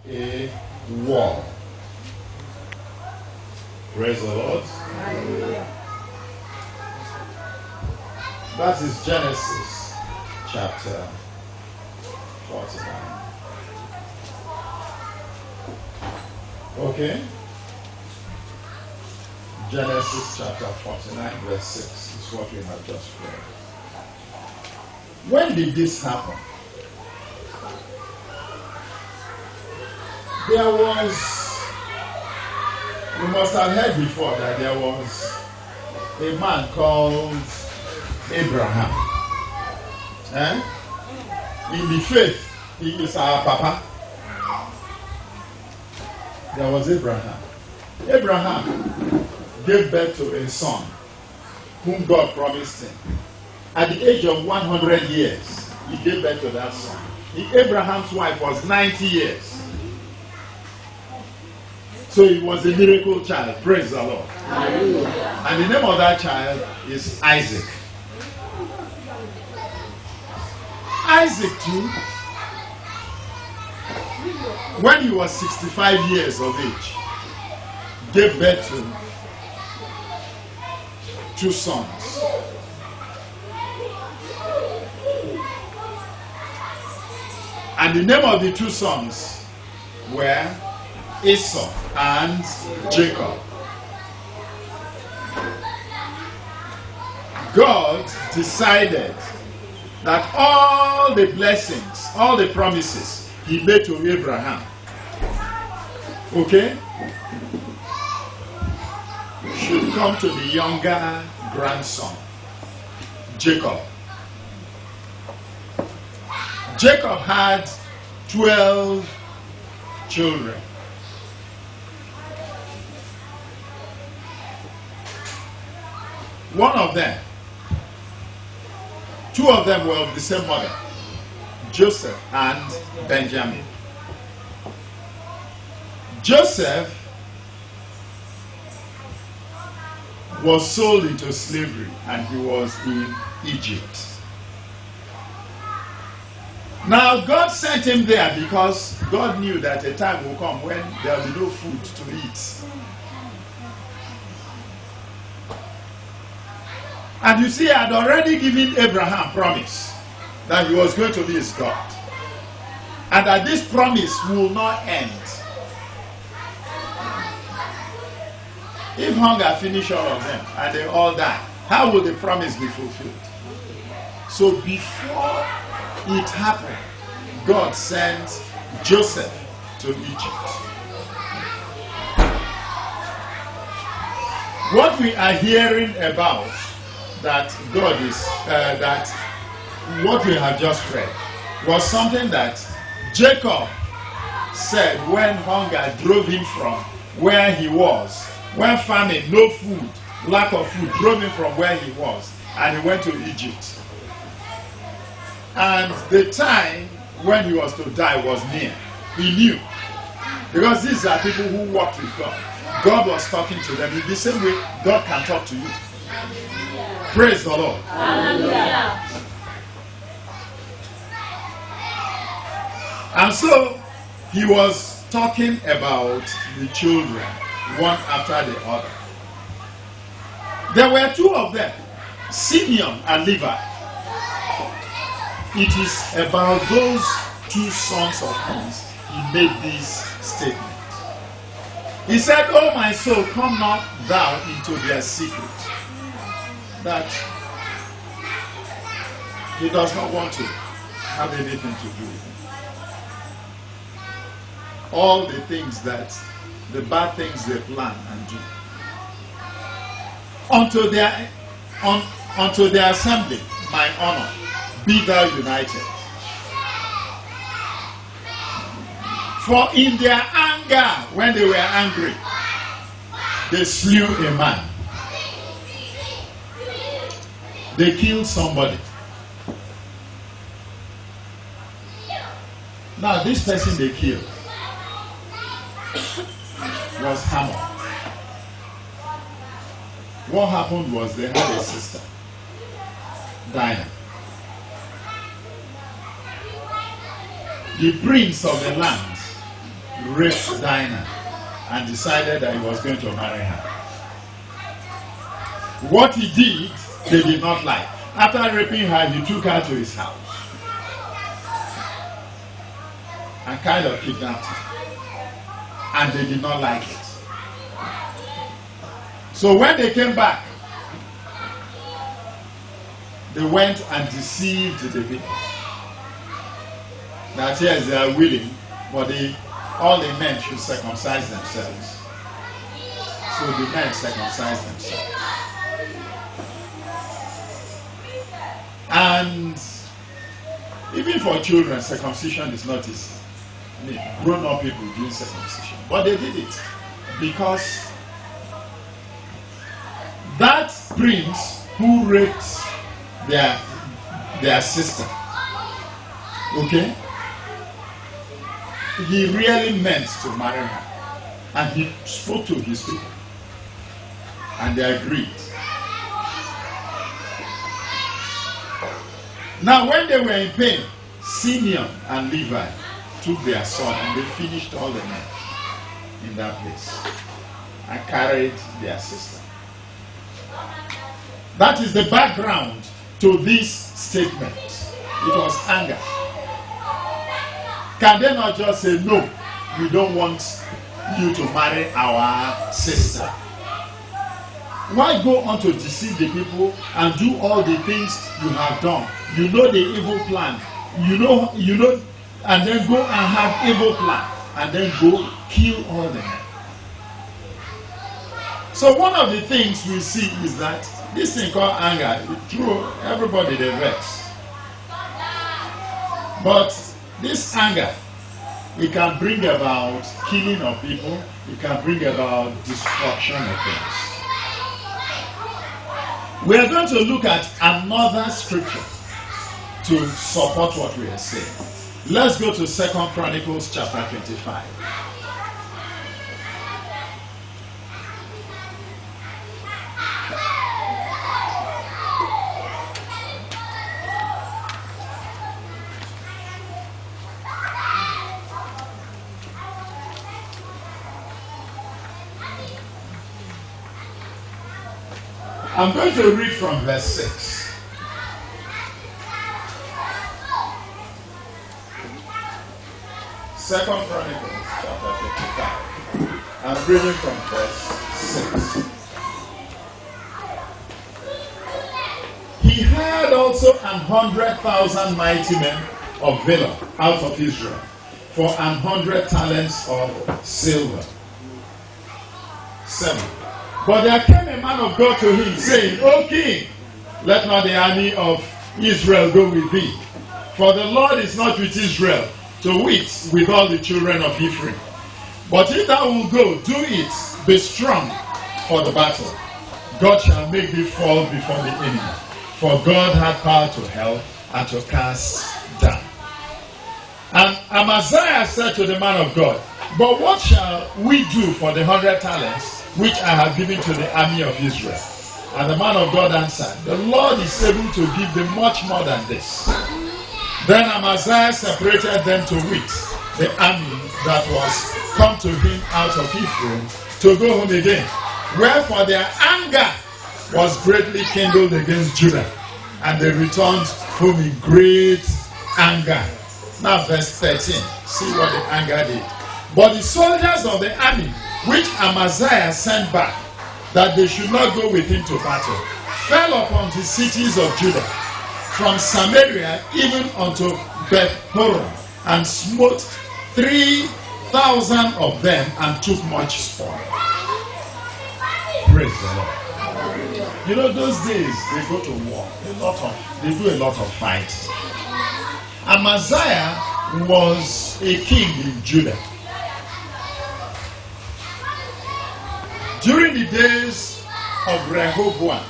a wall. Praise the Lord. Hallelujah. That is Genesis chapter 49. Okay? Genesis chapter 49, verse 6 is what we have just read. When did this happen? There was, you must have heard before that there was a man called Abraham. In the faith, he is our papa. There was Abraham. Abraham gave birth to a son whom God promised him. At the age of 100 years, he gave birth to that son. Abraham's wife was 90 years. So he was a miracle child. Praise the Lord. Hallelujah. And the name of that child is Isaac. Isaac too, when he was 65 years of age, gave birth to 2 sons. And the name of the 2 sons were Esau and Jacob. God decided that all the blessings, all the promises he made to Abraham, okay, should come to the younger grandson, Jacob. Jacob had 12 children. One of them, 2 of them were of the same mother, Joseph and Benjamin. Joseph was sold into slavery and he was in Egypt. Now God sent him there because God knew that a time will come when there will be no food to eat. And you see, I had already given Abraham promise that he was going to be his God. And that this promise will not end. If hunger finish all of them and they all die, how will the promise be fulfilled? So before it happened, God sent Joseph to Egypt. What we are hearing about that God is, that what we have just read was something that Jacob said when hunger drove him from where he was, when famine, no food, lack of food drove him from where he was, and he went to Egypt. And the time when he was to die was near. He knew. Because these are people who walked with God. God was talking to them in the same way God can talk to you. Praise the Lord. Hallelujah. And so he was talking about the children, one after the other. There were 2 of them, Simeon and Levi. It is about those 2 sons of his he made this statement. He said, "Oh my soul, come not thou into their secret." That he does not want to have anything to do with him. All the things that, the bad things they plan and do. Unto their assembly, my honor, be thou united. For in their anger, when they were angry, they slew a man. They killed somebody. Now this person they killed was Hamor. What happened was they had a sister, Dinah. The prince of the land raped Dinah and decided that he was going to marry her. What he did, they did not like. After raping her, he took her to his house and kind of kidnapped her. And they did not like it. So when they came back, they went and deceived the people. That yes, they are willing, but all the men should circumcise themselves. So the men circumcised themselves. And even for children, circumcision is not easy. I mean, grown-up people doing circumcision. But they did it because that prince who raped their sister, okay, he really meant to marry her. And he spoke to his people. And they agreed. Now when they were in pain, Simeon and Levi took their sword and they finished all the men in that place and carried their sister. That is the background to this statement. It was anger. Can they not just say, no, we don't want you to marry our sister? Why go on to deceive the people and do all the things you have done? You know the evil plan. You know, and then go and have evil plan and then go kill all the men. So one of the things we see is that this thing called anger, it threw everybody the vex. But this anger, it can bring about killing of people. It can bring about destruction of things. We are going to look at another scripture to support what we are saying. Let's go to 2 Chronicles chapter 25. I'm going to read from verse 6. Second Chronicles chapter 25. I'm reading from verse 6. He had also 100,000 mighty men of valor out of Israel for 100 talents of silver. 7. But there came a man of God to him, saying, O king, let not the army of Israel go with thee. For the Lord is not with Israel, to wit, with all the children of Ephraim. But if thou wilt go, do it, be strong for the battle. God shall make thee fall before the enemy. For God hath power to help and to cast down. And Amaziah said to the man of God, but what shall we do for the 100 talents which I have given to the army of Israel? And the man of God answered, the Lord is able to give them much more than this. Then Amaziah separated them to wit, the army that was come to him out of Ephraim, to go home again. Wherefore their anger was greatly kindled against Judah, and they returned home in great anger. Now verse 13, see what the anger did. But the soldiers of the army, which Amaziah sent back, that they should not go with him to battle, fell upon the cities of Judah, from Samaria even unto Beth-horon, and smote 3,000 of them, and took much spoil. Praise the Lord. You know, those days they go to war. They do a lot of fights. Amaziah was a king in Judah. During the days of Rehoboam,